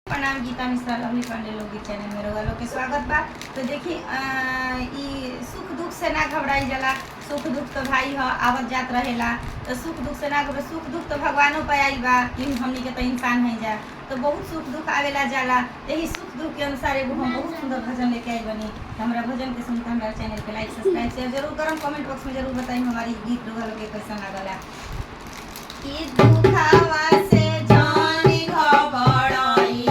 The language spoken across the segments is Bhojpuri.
प्रणाम गीता मिश्रा लवली पांडे लोकगीत चैनल में रउआ लोग के स्वागत बा। तो देखी सुख दुख से ना घबराई जाला। सुख दुख तो भाई ह आवत जात रहेला। तो सुख दुख से ना घबरा, सुख दुख तो भगवानों पे आई बा, लेकिन हमनी के तो इंसान है जा। तो बहुत सुख दुख आवेला जाला। यही सुख दुख के अनुसार एगो हम बहुत सुंदर भजन लेके आई बनी। हमारा भजन के सुनते हमारा चैनल के लाइक सब्सक्राइब शेयर जरूर करम। कमेंट बॉक्स में जरूर बताई हमारी गीत रउआ लोग के कैसा लागला। ई दुखावा से जानी घबराई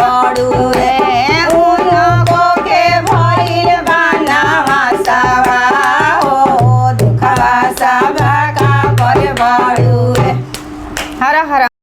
बड़ू